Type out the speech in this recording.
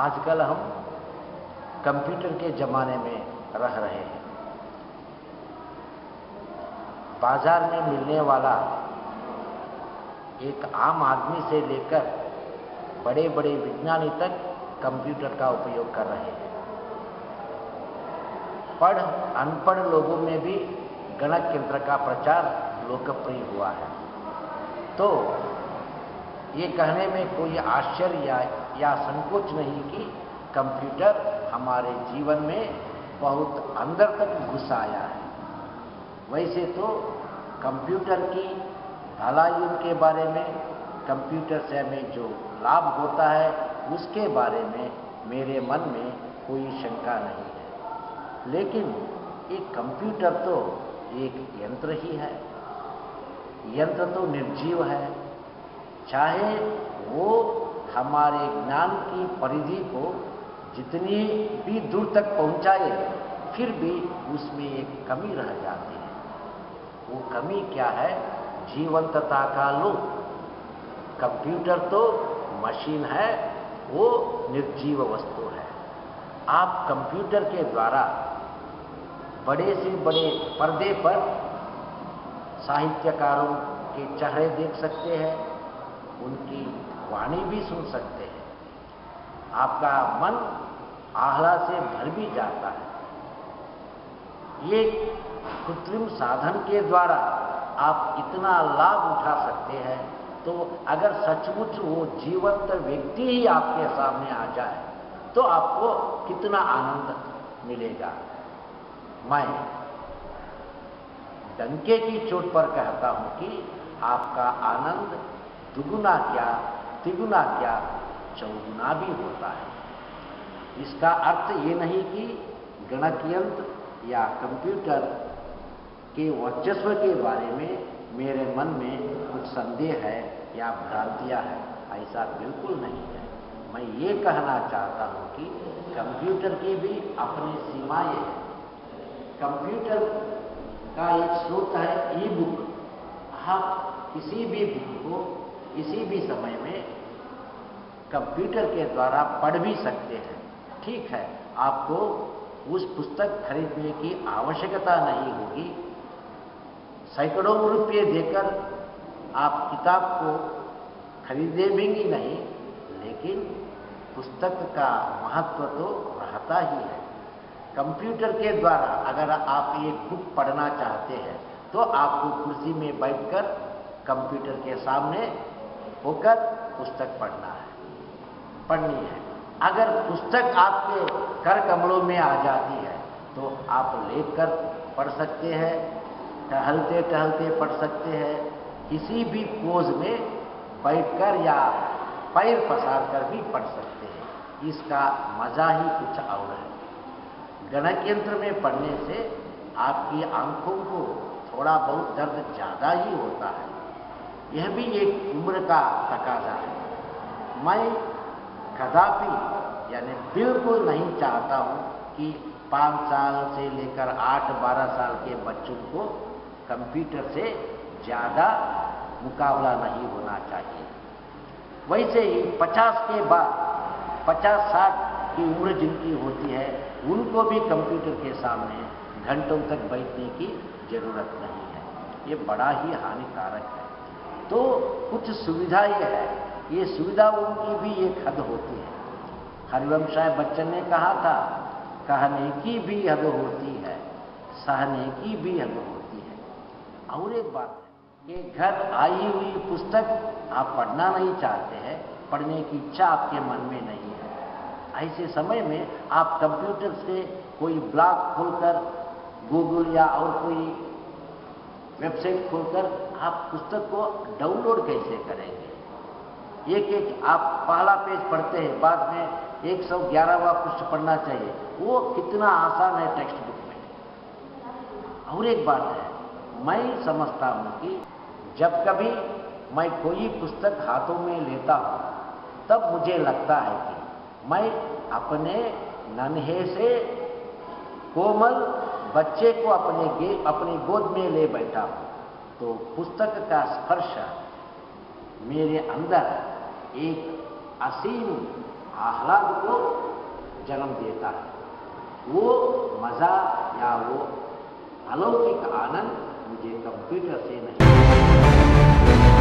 आजकल हम कंप्यूटर के ज़माने में रह रहे हैं। बाजार में मिलने वाला एक आम आदमी से लेकर बड़े बड़े विज्ञानी तक कंप्यूटर का उपयोग कर रहे हैं। पढ़ अनपढ़ लोगों में भी गणक यंत्र का प्रचार लोकप्रिय हुआ है। तो ये कहने में कोई आश्चर्य या संकोच नहीं कि कंप्यूटर हमारे जीवन में बहुत अंदर तक घुस आया है। वैसे तो कंप्यूटर की भलाइयों के बारे में, कंप्यूटर से हमें जो लाभ होता है उसके बारे में मेरे मन में कोई शंका नहीं है। लेकिन ये कंप्यूटर तो एक यंत्र ही है। यंत्र तो निर्जीव है। चाहे वो हमारे ज्ञान की परिधि को जितनी भी दूर तक पहुंचाए, फिर भी उसमें एक कमी रह जाती है। वो कमी क्या है? जीवंतता का लोप। कंप्यूटर तो मशीन है, वो निर्जीव वस्तु है। आप कंप्यूटर के द्वारा बड़े से बड़े पर्दे पर साहित्यकारों के चेहरे देख सकते हैं, उनकी वाणी भी सुन सकते हैं। आपका मन आह्लाद से भर भी जाता है। ये कृत्रिम साधन के द्वारा आप इतना लाभ उठा सकते हैं, तो अगर सचमुच वो जीवंत व्यक्ति ही आपके सामने आ जाए तो आपको कितना आनंद मिलेगा। मैं डंके की चोट पर कहता हूं कि आपका आनंद दुगुना क्या, तिगुना क्या, चौगुना भी होता है। इसका अर्थ ये नहीं कि गणक यंत्र या कंप्यूटर के वर्चस्व के बारे में मेरे मन में कुछ संदेह है या भ्रांतियां है। ऐसा बिल्कुल नहीं है। मैं ये कहना चाहता हूं कि कंप्यूटर की भी अपनी सीमाएं हैं। कंप्यूटर का एक स्रोत है ई बुक। आप किसी भी बुक को किसी भी समय में कंप्यूटर के द्वारा पढ़ भी सकते हैं। ठीक है, आपको उस पुस्तक खरीदने की आवश्यकता नहीं होगी। सैकड़ों रुपये देकर आप किताब को खरीदे भी नहीं, लेकिन पुस्तक का महत्व तो रहता ही है। कंप्यूटर के द्वारा अगर आप एक बुक पढ़ना चाहते हैं तो आपको कुर्सी में बैठकर कंप्यूटर के सामने होकर पुस्तक पढ़नी है। अगर पुस्तक आपके कर कमलों में आ जाती है तो आप लेकर पढ़ सकते हैं, टहलते टहलते पढ़ सकते हैं, किसी भी पोज में बैठकर या पैर पसार कर भी पढ़ सकते हैं। इसका मजा ही कुछ और है। गणक यंत्र में पढ़ने से आपकी आंखों को थोड़ा बहुत दर्द ज्यादा ही होता है। यह भी एक उम्र का तकाजा है। मैं कदापि यानी बिल्कुल नहीं चाहता हूं कि 5 साल से लेकर 8-12 साल के बच्चों को कंप्यूटर से ज्यादा मुकाबला नहीं होना चाहिए। वैसे ही 50 के बाद 50-60 की उम्र जिनकी होती है, उनको भी कंप्यूटर के सामने घंटों तक बैठने की जरूरत नहीं है। ये बड़ा ही हानिकारक है। तो कुछ सुविधा ये है, ये सुविधाओं की भी एक हद होती है। हरिवंश राय बच्चन ने कहा था, कहने की भी हद होती है, सहने की भी हद होती है। और एक बात है कि घर आई हुई पुस्तक आप पढ़ना नहीं चाहते हैं, पढ़ने की इच्छा आपके मन में नहीं है। ऐसे समय में आप कंप्यूटर से कोई ब्लॉग खोलकर, गूगल या और कोई वेबसाइट खोलकर आप पुस्तक को डाउनलोड कैसे करेंगे? एक आप पहला पेज पढ़ते हैं, बाद में 111वां पृष्ठ पढ़ना चाहिए। वो कितना आसान है टेक्स्ट बुक में। और एक बात है, मैं समझता हूं कि जब कभी मैं कोई पुस्तक हाथों में लेता हूं, तब मुझे लगता है कि मैं अपने नन्हे से कोमल बच्चे को अपनी गोद में ले बैठा हूं। तो पुस्तक का स्पर्श मेरे अंदर एक असीम आह्लाद को जन्म देता है। वो मजा या वो अलौकिक आनंद मुझे कंप्यूटर से नहीं